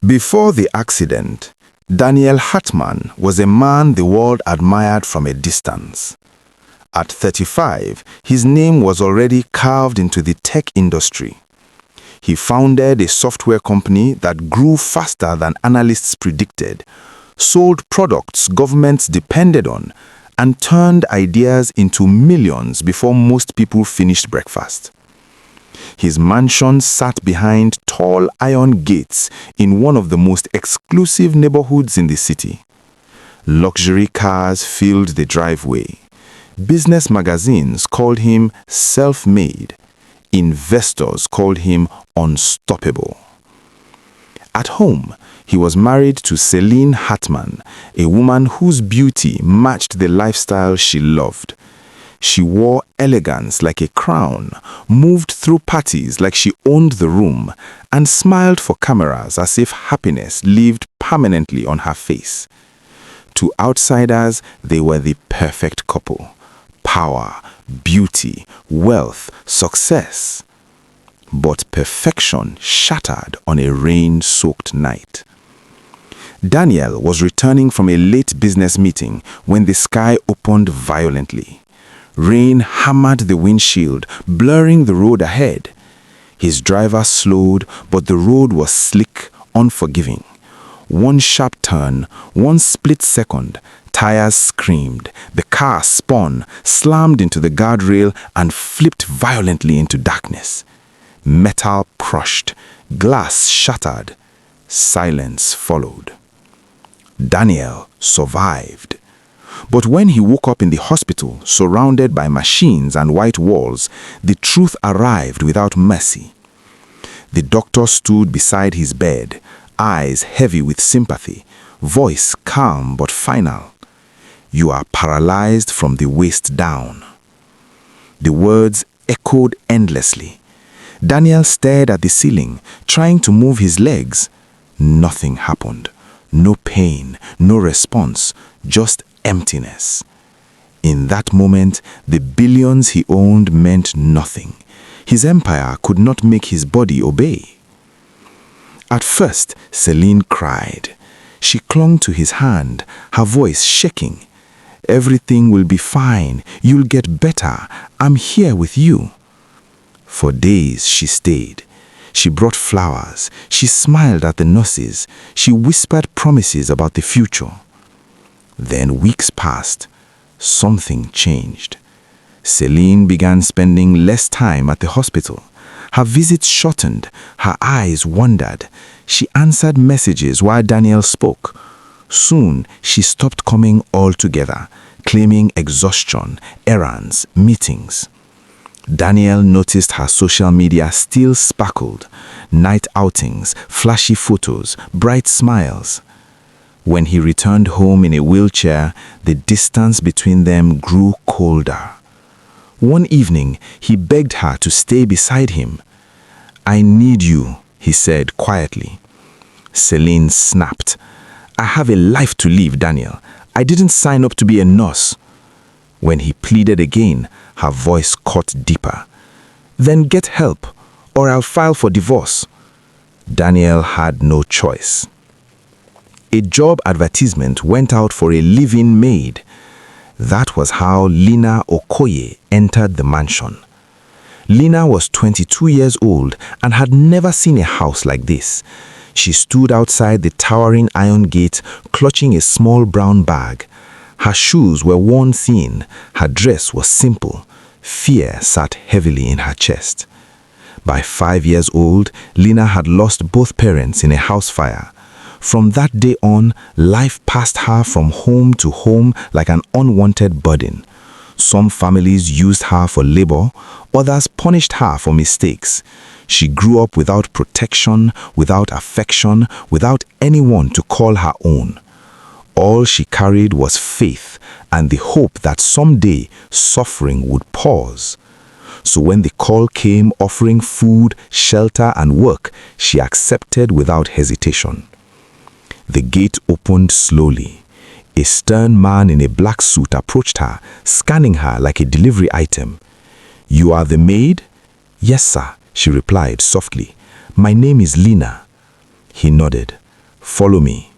Before the accident, Daniel Hartman was a man the world admired from a distance. At 35, his name was already carved into the tech industry. He founded a software company that grew faster than analysts predicted, sold products governments depended on, and turned ideas into millions before most people finished breakfast. His mansion sat behind tall iron gates in one of the most exclusive neighborhoods in the city. Luxury cars filled the driveway. Business magazines called him self-made. Investors called him unstoppable. At home, he was married to Celine Hartman, a woman whose beauty matched the lifestyle she loved. She wore elegance like a crown, moved through parties like she owned the room, and smiled for cameras as if happiness lived permanently on her face. To outsiders, they were the perfect couple. Power, beauty, wealth, success. But perfection shattered on a rain-soaked night. Daniel was returning from a late business meeting when the sky opened violently. Rain hammered the windshield, blurring the road ahead. His driver slowed, but the road was slick, unforgiving. One sharp turn, one split second, tires screamed, the car spun, slammed into the guardrail, and flipped violently into darkness. Metal crushed, glass shattered. Silence followed. Daniel survived. But when he woke up in the hospital, surrounded by machines and white walls, the truth arrived without mercy. The doctor stood beside his bed, eyes heavy with sympathy, voice calm but final. "You are paralyzed from the waist down." The words echoed endlessly. Daniel stared at the ceiling, trying to move his legs. Nothing happened. No pain, no response, just emptiness. In that moment, the billions he owned meant nothing. His empire could not make his body obey. At first, Celine cried. She clung to his hand, her voice shaking. "Everything will be fine. You'll get better. I'm here with you." For days she stayed. She brought flowers. She smiled at the nurses. She whispered promises about the future. Then weeks passed. Something changed. Celine began spending less time at the hospital. Her visits shortened. Her eyes wandered. She answered messages while Daniel spoke. Soon, she stopped coming altogether, claiming exhaustion, errands, meetings. Daniel noticed her social media still sparkled. Night outings, flashy photos, bright smiles. When he returned home in a wheelchair, the distance between them grew colder. One evening, he begged her to stay beside him. "I need you," he said quietly. Celine snapped. "I have a life to live, Daniel. I didn't sign up to be a nurse." When he pleaded again, her voice cut deeper. "Then get help, or I'll file for divorce." Daniel had no choice. A job advertisement went out for a live-in maid. That was how Lina Okoye entered the mansion. Lina was 22 years old and had never seen a house like this. She stood outside the towering iron gate, clutching a small brown bag. Her shoes were worn thin. Her dress was simple. Fear sat heavily in her chest. By 5 years old, Lina had lost both parents in a house fire. From that day on, life passed her from home to home like an unwanted burden. Some families used her for labor, others punished her for mistakes. She grew up without protection, without affection, without anyone to call her own. All she carried was faith and the hope that someday suffering would pause. So when the call came offering food, shelter, and work, she accepted without hesitation. The gate opened slowly. A stern man in a black suit approached her, scanning her like a delivery item. "You are the maid?" "Yes, sir," she replied softly. "My name is Lina." He nodded. Follow me.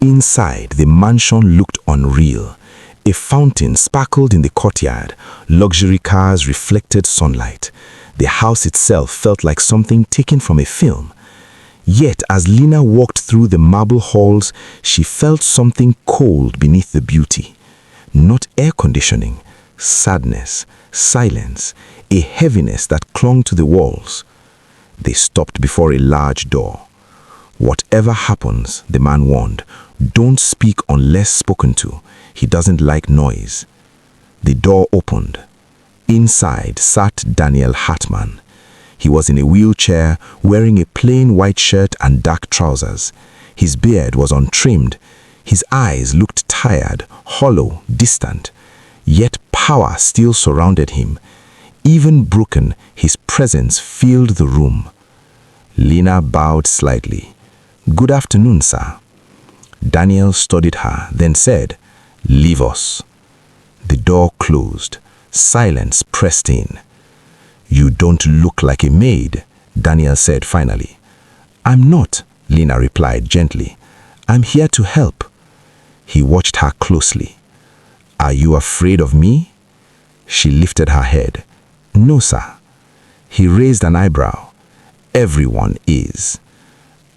Inside, the mansion looked unreal. A fountain sparkled in the courtyard. Luxury cars reflected sunlight. The house itself felt like something taken from a film. Yet, as Lena walked through the marble halls, she felt something cold beneath the beauty. Not air conditioning, sadness, silence, a heaviness that clung to the walls. They stopped before a large door. Whatever happens, the man warned, don't speak unless spoken to. He doesn't like noise. The door opened. Inside sat Daniel Hartman. He was in a wheelchair, wearing a plain white shirt and dark trousers. His beard was untrimmed. His eyes looked tired, hollow, distant. Yet power still surrounded him. Even broken, his presence filled the room. Lena bowed slightly. "Good afternoon, sir." Daniel studied her, then said, "Leave us." The door closed. Silence pressed in. "You don't look like a maid," Daniel said finally. "I'm not," Lena replied gently. "I'm here to help." He watched her closely. "Are you afraid of me?" She lifted her head. "No, sir." He raised an eyebrow. "Everyone is."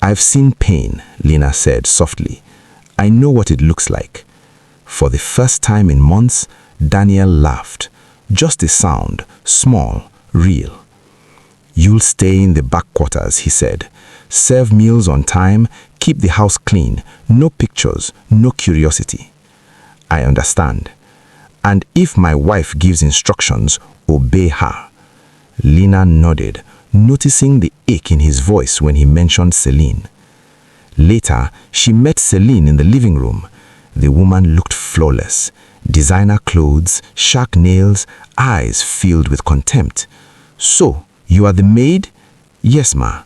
"I've seen pain," Lena said softly. "I know what it looks like." For the first time in months, Daniel laughed. Just a sound, small, real. "You'll stay in the back quarters," he said. "Serve meals on time, keep the house clean, no pictures, no curiosity." "I understand. And if my wife gives instructions, obey her." Lena nodded, noticing the ache in his voice when he mentioned Celine. Later, she met Celine in the living room. The woman looked flawless. Designer clothes, sharp nails, eyes filled with contempt. "So, you are the maid?" "Yes, ma."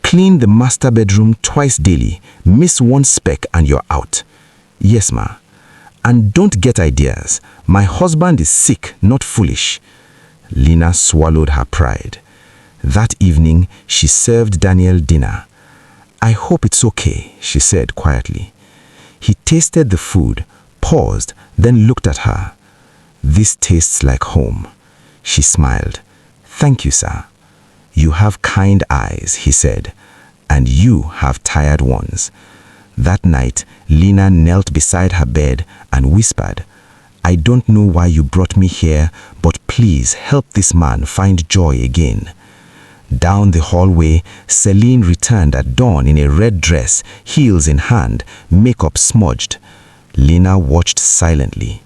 "Clean the master bedroom twice daily. Miss one speck and you're out." "Yes, ma." "And don't get ideas. My husband is sick, not foolish." Lena swallowed her pride. That evening, she served Daniel dinner. "I hope it's okay," she said quietly. He tasted the food, paused, then looked at her. "This tastes like home." She smiled. "Thank you, sir." "You have kind eyes," he said, "and you have tired ones." That night, Lena knelt beside her bed and whispered, "I don't know why you brought me here, but please help this man find joy again." Down the hallway, Celine returned at dawn in a red dress, heels in hand, makeup smudged. Lena watched silently.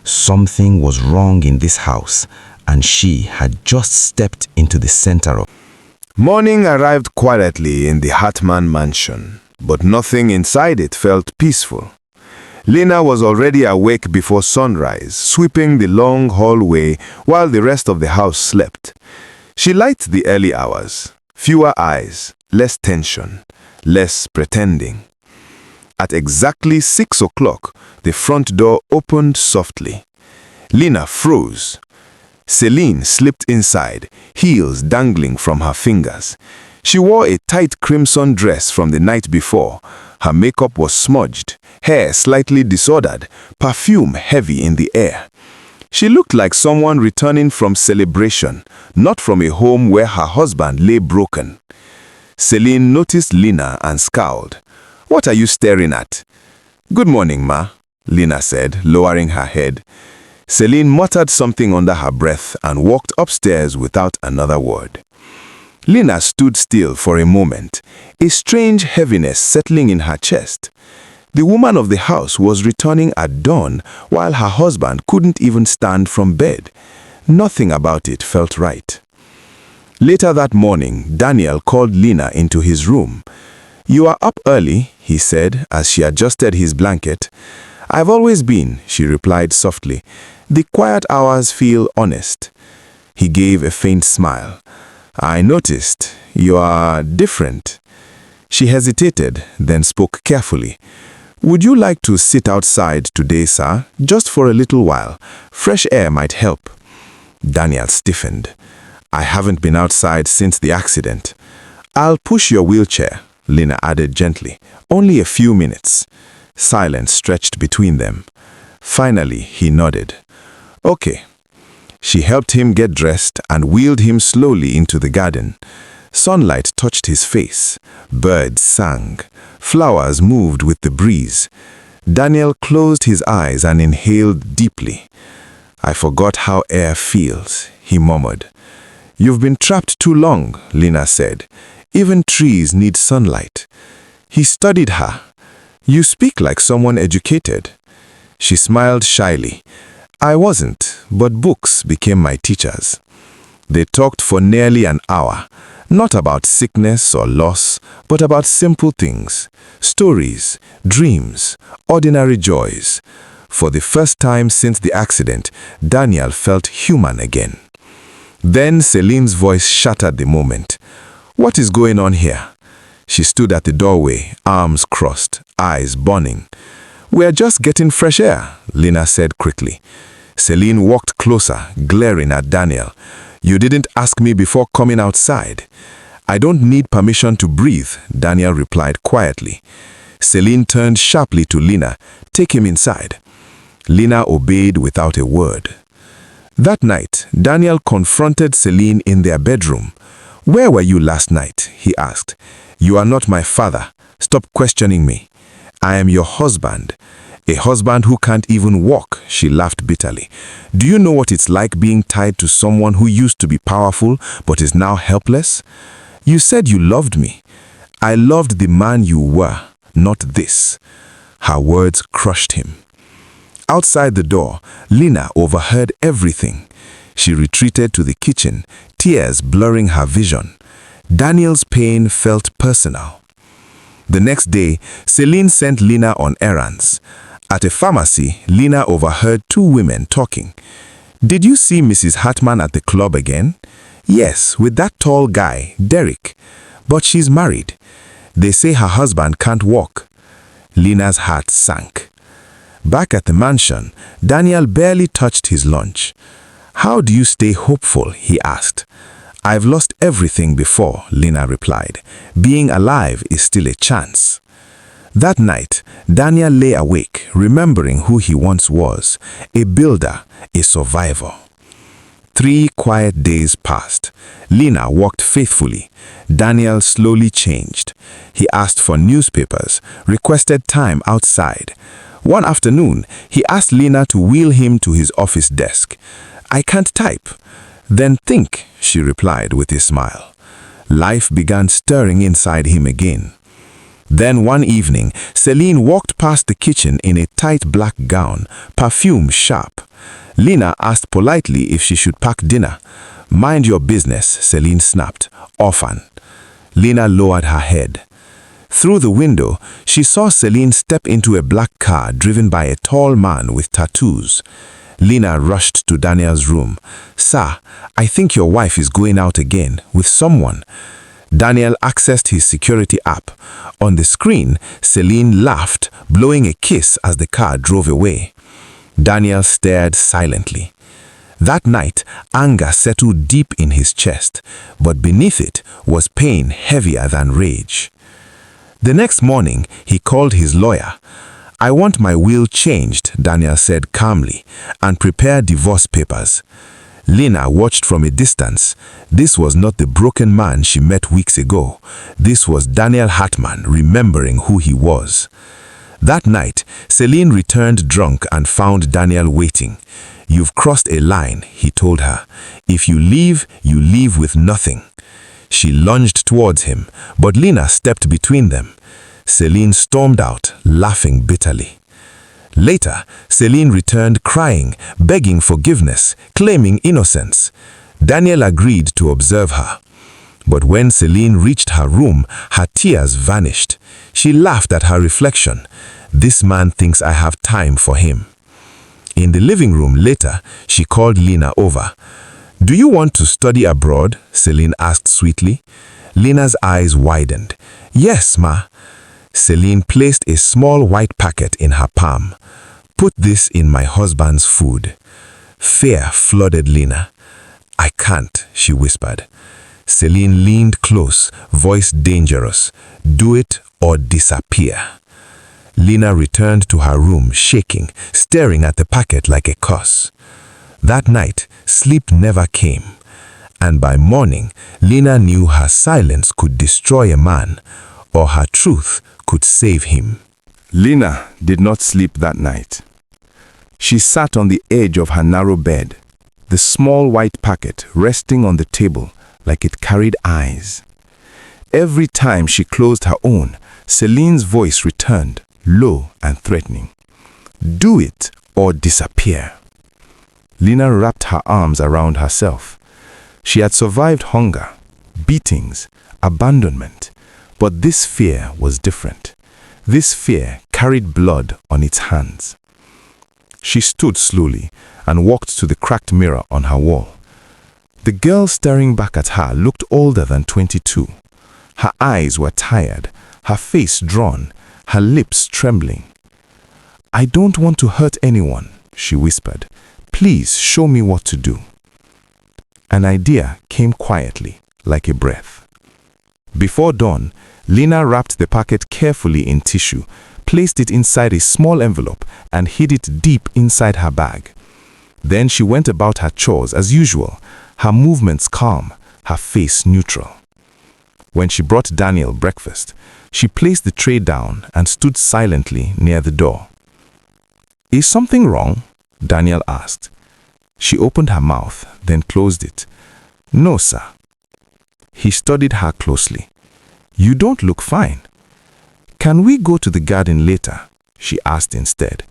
Something was wrong in this house, and she had just stepped into the center of. Morning arrived quietly in the Hartman mansion, but nothing inside it felt peaceful. Lena was already awake before sunrise, sweeping the long hallway while the rest of the house slept. She liked the early hours. Fewer eyes, less tension, less pretending. At exactly 6 o'clock, the front door opened softly. Lena froze. Celine slipped inside, heels dangling from her fingers. She wore a tight crimson dress from the night before. Her makeup was smudged, hair slightly disordered, perfume heavy in the air. She looked like someone returning from celebration, not from a home where her husband lay broken. Celine noticed Lena and scowled. "What are you staring at?" "Good morning, ma," Lena said, lowering her head. Celine muttered something under her breath and walked upstairs without another word. Lena stood still for a moment, a strange heaviness settling in her chest. The woman of the house was returning at dawn, while her husband couldn't even stand from bed. Nothing about it felt right. Later that morning, Daniel called Lena into his room. "You are up early," he said as she adjusted his blanket. "I've always been," she replied softly. "The quiet hours feel honest." He gave a faint smile. "I noticed. You are different." She hesitated, then spoke carefully. "Would you like to sit outside today, sir? Just for a little while. Fresh air might help." Daniel stiffened. "I haven't been outside since the accident." "I'll push your wheelchair." Lena added gently. Only a few minutes. Silence stretched between them. Finally, he nodded. Okay. She helped him get dressed and wheeled him slowly into the garden. Sunlight touched his face. Birds sang. Flowers moved with the breeze. Daniel closed his eyes and inhaled deeply. I forgot how air feels, he murmured. You've been trapped too long, Lena said. Even trees need sunlight. He studied her. You speak like someone educated. She smiled shyly. I wasn't, but books became my teachers. They talked for nearly an hour, not about sickness or loss, but about simple things, stories, dreams, ordinary joys. For the first time since the accident, Daniel felt human again. Then Celine's voice shattered the moment. What is going on here? She stood at the doorway, arms crossed, eyes burning. We're just getting fresh air, Lena said quickly. Celine walked closer, glaring at Daniel. You didn't ask me before coming outside. I don't need permission to breathe, Daniel replied quietly. Celine turned sharply to Lena. Take him inside. Lena obeyed without a word. That night, Daniel confronted Celine in their bedroom. Where were you last night? He asked. You are not my father. Stop questioning me. I am your husband. A husband who can't even walk, she laughed bitterly. Do you know what it's like being tied to someone who used to be powerful but is now helpless? You said you loved me. I loved the man you were, not this. Her words crushed him. Outside the door, Lena overheard everything. She retreated to the kitchen, tears blurring her vision. Daniel's pain felt personal. The next day, Celine sent Lena on errands. At a pharmacy, Lena overheard two women talking. Did you see Mrs. Hartman at the club again? Yes, with that tall guy, Derek. But she's married. They say her husband can't walk. Lena's heart sank. Back at the mansion, Daniel barely touched his lunch. How do you stay hopeful? He asked. I've lost everything before, Lena replied. Being alive is still a chance. That night, Daniel lay awake, remembering who he once was, a builder, a survivor. 3 quiet days passed. Lena walked faithfully. Daniel slowly changed. He asked for newspapers, requested time outside. One afternoon, he asked Lena to wheel him to his office desk. I can't type. Then think, she replied with a smile. Life began stirring inside him again. Then one evening, Celine walked past the kitchen in a tight black gown, perfume sharp. Lena asked politely if she should pack dinner. Mind your business, Celine snapped. Orphan. Lena lowered her head. Through the window, she saw Celine step into a black car driven by a tall man with tattoos. Lena rushed to Daniel's room. Sir, I think your wife is going out again with someone. Daniel accessed his security app. On the screen, Celine laughed, blowing a kiss as the car drove away. Daniel stared silently. That night, anger settled deep in his chest, but beneath it was pain heavier than rage. The next morning, he called his lawyer. I want my will changed, Daniel said calmly, and prepare divorce papers. Lena watched from a distance. This was not the broken man she met weeks ago. This was Daniel Hartman remembering who he was. That night, Celine returned drunk and found Daniel waiting. You've crossed a line, he told her. If you leave with nothing. She lunged towards him, but Lena stepped between them. Celine stormed out, laughing bitterly. Later, Celine returned crying, begging forgiveness, claiming innocence. Daniel agreed to observe her. But when Celine reached her room, her tears vanished. She laughed at her reflection. This man thinks I have time for him. In the living room later, she called Lena over. Do you want to study abroad? Celine asked sweetly. Lena's eyes widened. Yes, ma. Celine placed a small white packet in her palm. Put this in my husband's food. Fear flooded Lena. I can't, she whispered. Celine leaned close, voice dangerous. Do it or disappear. Lena returned to her room, shaking, staring at the packet like a curse. That night, sleep never came. And by morning, Lena knew her silence could destroy a man, or her truth could save him. Lena did not sleep that night. She sat on the edge of her narrow bed, the small white packet resting on the table like it carried eyes. Every time she closed her own, Celine's voice returned, low and threatening. Do it or disappear. Lena wrapped her arms around herself. She had survived hunger, beatings, abandonment, but this fear was different. This fear carried blood on its hands. She stood slowly and walked to the cracked mirror on her wall. The girl staring back at her looked older than 22. Her eyes were tired, her face drawn, her lips trembling. I don't want to hurt anyone, she whispered. Please show me what to do. An idea came quietly, like a breath. Before dawn, Lena wrapped the packet carefully in tissue, placed it inside a small envelope, and hid it deep inside her bag. Then she went about her chores as usual, her movements calm, her face neutral. When she brought Daniel breakfast, she placed the tray down and stood silently near the door. Is something wrong? Daniel asked. She opened her mouth, then closed it. No, sir. He studied her closely. You don't look fine. Can we go to the garden later? She asked instead.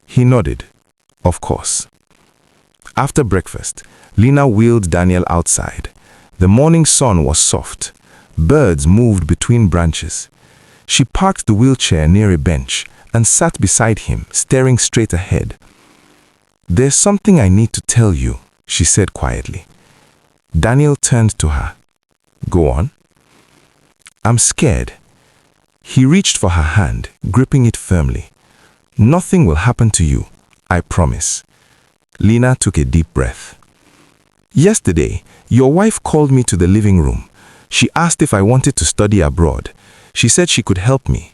He nodded. Of course. After breakfast, Lena wheeled Daniel outside. The morning sun was soft. Birds moved between branches. She parked the wheelchair near a bench and sat beside him, staring straight ahead. There's something I need to tell you, she said quietly. Daniel turned to her. Go on. I'm scared. He reached for her hand, gripping it firmly. Nothing will happen to you, I promise. Lena took a deep breath. Yesterday, your wife called me to the living room. She asked if I wanted to study abroad. She said she could help me.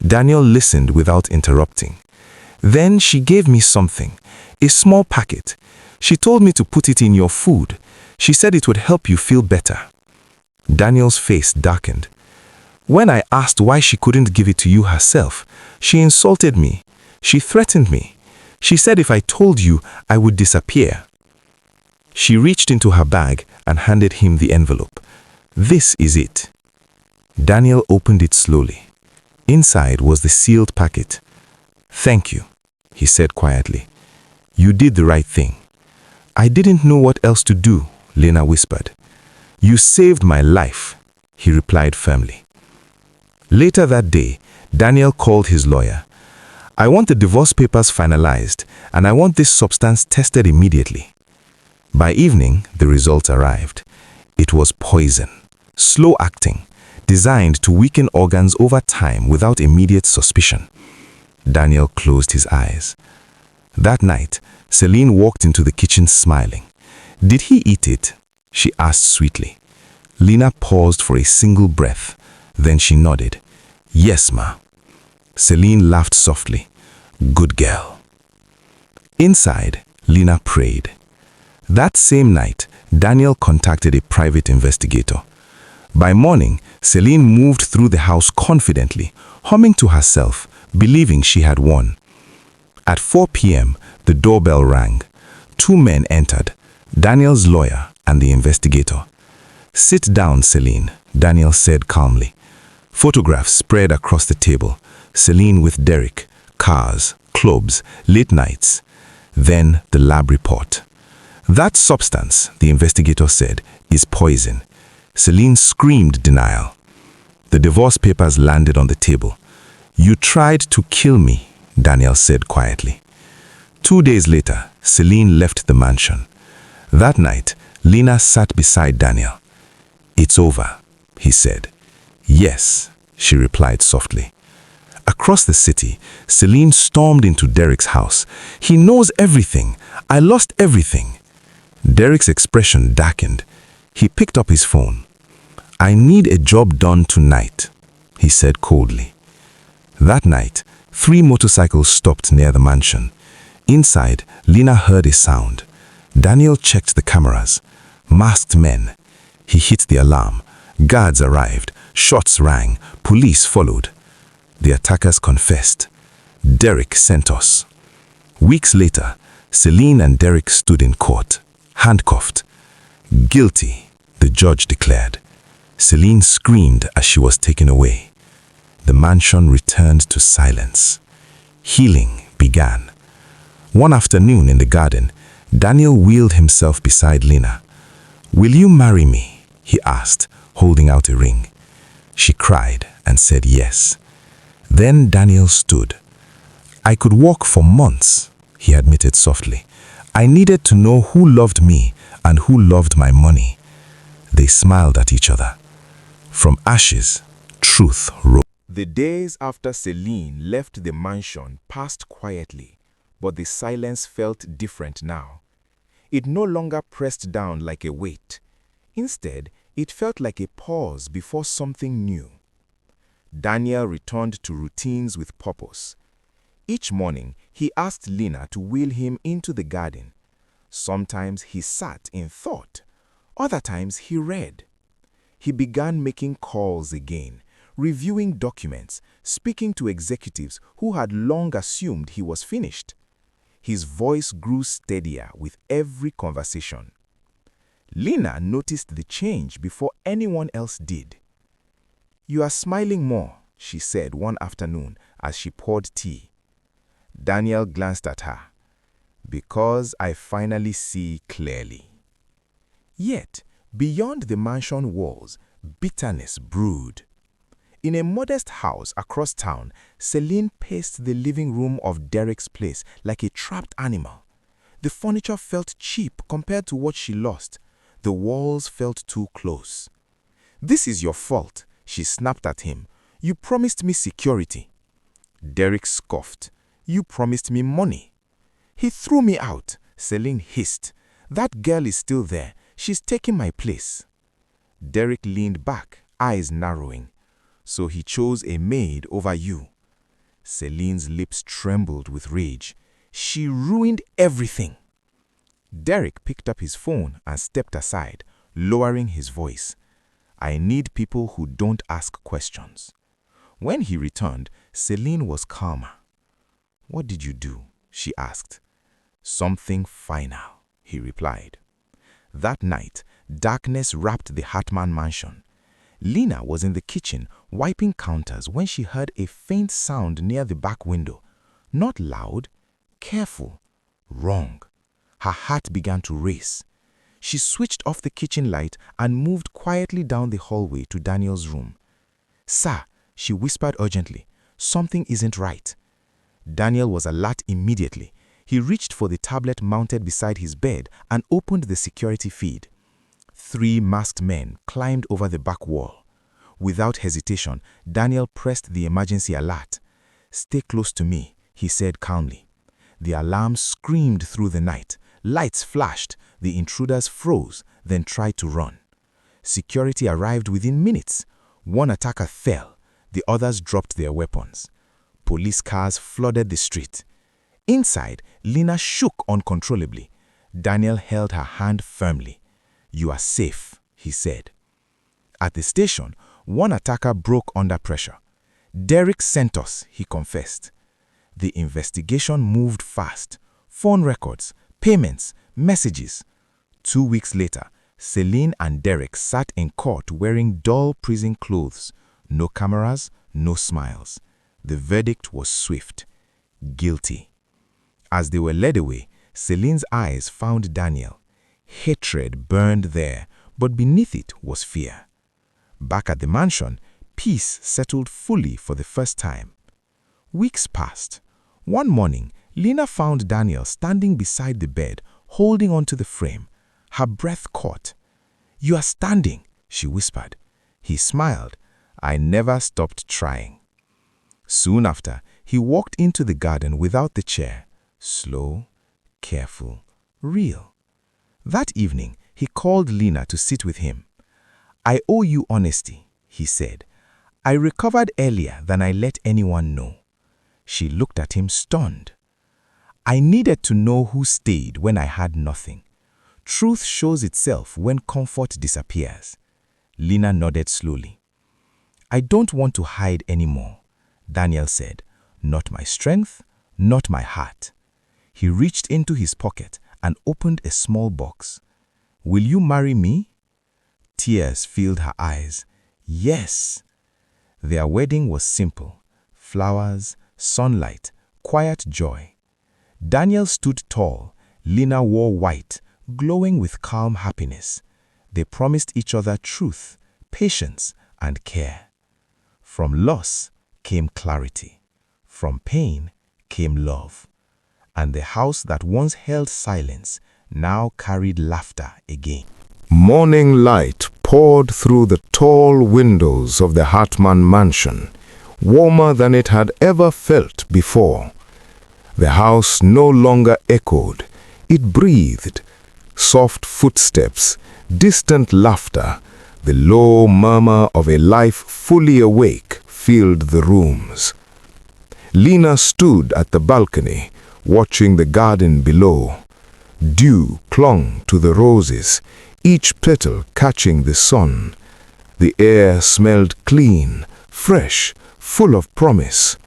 Daniel listened without interrupting. Then she gave me something, a small packet. She told me to put it in your food. She said it would help you feel better. Daniel's face darkened. When I asked why she couldn't give it to you herself, she insulted me. She threatened me. She said if I told you, I would disappear. She reached into her bag and handed him the envelope. This is it. Daniel opened it slowly. Inside was the sealed packet. Thank you, he said quietly. You did the right thing. I didn't know what else to do, Lena whispered. You saved my life, he replied firmly. Later that day, Daniel called his lawyer. I want the divorce papers finalized, and I want this substance tested immediately. By evening, the results arrived. It was poison, slow acting, designed to weaken organs over time without immediate suspicion. Daniel closed his eyes. That night, Celine walked into the kitchen smiling. Did he eat it? She asked sweetly. Lena paused for a single breath. Then she nodded. Yes, ma. Celine laughed softly. Good girl. Inside, Lena prayed. That same night, Daniel contacted a private investigator. By morning, Celine moved through the house confidently, humming to herself, believing she had won. At 4 p.m., the doorbell rang. Two men entered, Daniel's lawyer and the investigator. Sit down, Celine, Daniel said calmly. Photographs spread across the table. Celine with Derek, cars, clubs, late nights. Then the lab report. That substance, the investigator said, is poison. Celine screamed denial. The divorce papers landed on the table. You tried to kill me, Daniel said quietly. 2 days later, Celine left the mansion. That night, Lena sat beside Daniel. It's over, he said. Yes, she replied softly. Across the city, Celine stormed into Derek's house. He knows everything. I lost everything. Derek's expression darkened. He picked up his phone. "I need a job done tonight," he said coldly. That night, 3 motorcycles stopped near the mansion. Inside, Lena heard a sound. Daniel checked the cameras. Masked men. He hit the alarm. Guards arrived. Shots rang. Police followed. The attackers confessed. Derek sent us. Weeks later, Celine and Derek stood in court, handcuffed. Guilty, the judge declared. Celine screamed as she was taken away. The mansion returned to silence. Healing began. One afternoon in the garden, Daniel wheeled himself beside Lena. "Will you marry me?" he asked, holding out a ring. She cried and said yes. Then Daniel stood. "I could walk for months," he admitted softly. "I needed to know who loved me and who loved my money." They smiled at each other. From ashes, truth rose. The days after Celine left the mansion passed quietly, but the silence felt different now. It no longer pressed down like a weight. Instead, it felt like a pause before something new. Daniel returned to routines with purpose. Each morning, he asked Lena to wheel him into the garden. Sometimes he sat in thought. Other times he read. He began making calls again, reviewing documents, speaking to executives who had long assumed he was finished. His voice grew steadier with every conversation. Lena noticed the change before anyone else did. "You are smiling more," she said one afternoon as she poured tea. Daniel glanced at her. "Because I finally see clearly." Yet, beyond the mansion walls, bitterness brewed. In a modest house across town, Celine paced the living room of Derek's place like a trapped animal. The furniture felt cheap compared to what she lost. The walls felt too close. "This is your fault," she snapped at him. "You promised me security." Derek scoffed. "You promised me money." "He threw me out," Celine hissed. "That girl is still there. She's taking my place." Derek leaned back, eyes narrowing. "So he chose a maid over you." Celine's lips trembled with rage. "She ruined everything." Derek picked up his phone and stepped aside, lowering his voice. "I need people who don't ask questions." When he returned, Celine was calmer. "What did you do?" she asked. "Something final," he replied. That night, darkness wrapped the Hartman mansion. Lena was in the kitchen wiping counters when she heard a faint sound near the back window. Not loud, careful, wrong. Her heart began to race. She switched off the kitchen light and moved quietly down the hallway to Daniel's room. "Sir," she whispered urgently, "something isn't right." Daniel was alert immediately. He reached for the tablet mounted beside his bed and opened the security feed. 3 masked men climbed over the back wall. Without hesitation, Daniel pressed the emergency alert. "Stay close to me," he said calmly. The alarm screamed through the night. Lights flashed. The intruders froze, then tried to run. Security arrived within minutes. One attacker fell. The others dropped their weapons. Police cars flooded the street. Inside, Lena shook uncontrollably. Daniel held her hand firmly. "You are safe," he said. At the station, one attacker broke under pressure. "Derek sent us," he confessed. The investigation moved fast. Phone records, payments, messages. 2 weeks later, Celine and Derek sat in court wearing dull prison clothes. No cameras, no smiles. The verdict was swift. Guilty. As they were led away, Celine's eyes found Daniel. Hatred burned there, but beneath it was fear. Back at the mansion, peace settled fully for the first time. Weeks passed. One morning, Lena found Daniel standing beside the bed, holding onto the frame. Her breath caught. "You are standing," she whispered. He smiled. "I never stopped trying." Soon after, he walked into the garden without the chair. Slow, careful, real. That evening, He called Lena to sit with him. "I owe you honesty," he said. "I recovered earlier than I let anyone know." She looked at him stunned. "I needed to know who stayed when I had nothing. Truth shows itself when comfort disappears." Lena nodded slowly. "I don't want to hide anymore," Daniel said. "Not my strength, not my heart." He reached into his pocket and opened a small box. "Will you marry me?" Tears filled her eyes. "Yes." Their wedding was simple. Flowers, sunlight, quiet joy. Daniel stood tall. Lena wore white, glowing with calm happiness. They promised each other truth, patience, and care. From loss came clarity. From pain came love. And the house that once held silence now carried laughter again. Morning light poured through the tall windows of the Hartman mansion, warmer than it had ever felt before. The house no longer echoed, it breathed. Soft footsteps, distant laughter, the low murmur of a life fully awake filled the rooms. Lena stood at the balcony, watching the garden below. Dew clung to the roses, each petal catching the sun. The air smelled clean, fresh, full of promise.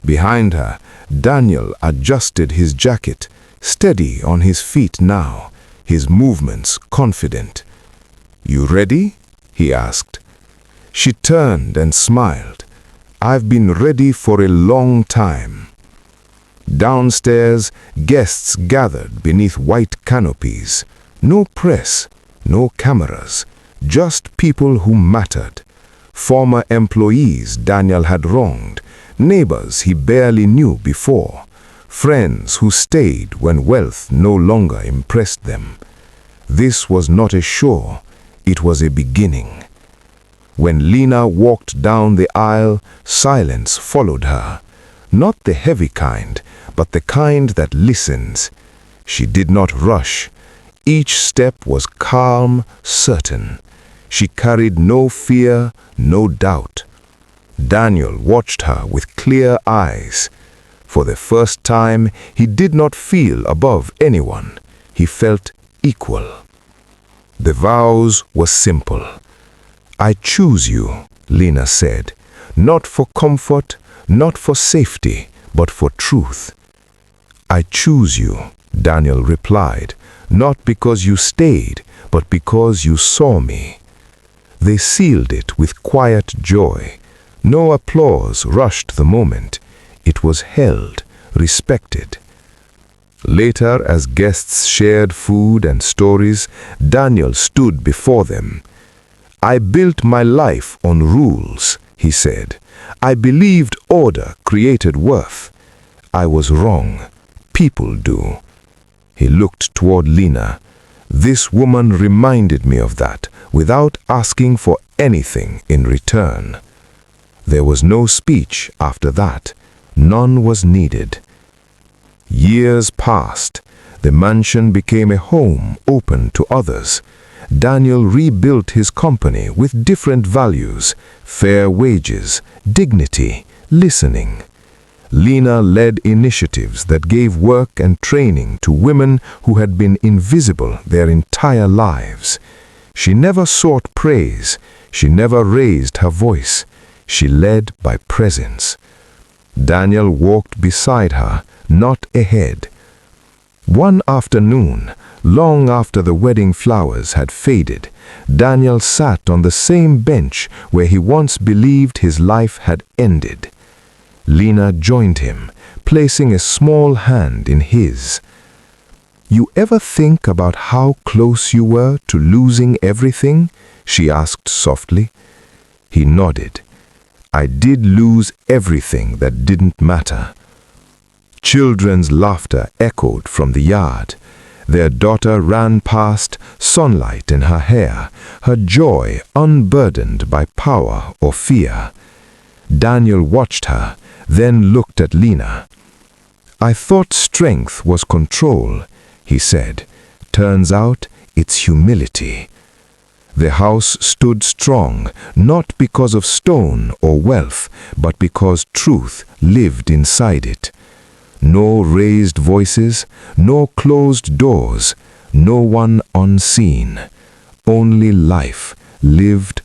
Behind her, Daniel adjusted his jacket, steady on his feet now, his movements confident. "You ready?" he asked. She turned and smiled. "I've been ready for a long time." Downstairs, guests gathered beneath white canopies. No press, no cameras, just people who mattered. Former employees Daniel had wronged, neighbors he barely knew before, friends who stayed when wealth no longer impressed them. This was not a show, it was a beginning. When Lena walked down the aisle, silence followed her. Not the heavy kind, but the kind that listens. She did not rush. Each step was calm, certain. She carried no fear, no doubt. Daniel watched her with clear eyes. For the first time, he did not feel above anyone. He felt equal. The vows were simple. "I choose you," Lena said, "not for comfort, not for safety, but for truth." "I choose you," Daniel replied, "not because you stayed, but because you saw me." They sealed it with quiet joy. No applause rushed the moment. It was held, respected. Later, as guests shared food and stories, Daniel stood before them. "I built my life on rules," he said. "I believed order created worth. I was wrong. People do." He looked toward Lena. "This woman reminded me of that, without asking for anything in return." There was no speech after that. None was needed. Years passed. The mansion became a home open to others. Daniel rebuilt his company with different values: fair wages, dignity, listening. Lena led initiatives that gave work and training to women who had been invisible their entire lives. She never sought praise. She never raised her voice. She led by presence. Daniel walked beside her, not ahead. One afternoon, long after the wedding flowers had faded, Daniel sat on the same bench where he once believed his life had ended. Lena joined him, placing a small hand in his. "You ever think about how close you were to losing everything?" she asked softly. He nodded. "I did lose everything that didn't matter." Children's laughter echoed from the yard. Their daughter ran past, sunlight in her hair, her joy unburdened by power or fear. Daniel watched her, then looked at Lena. "I thought strength was control," he said. "Turns out its humility. The house stood strong, not because of stone or wealth, but because truth lived inside it. No raised voices, no closed doors, no one unseen. Only life lived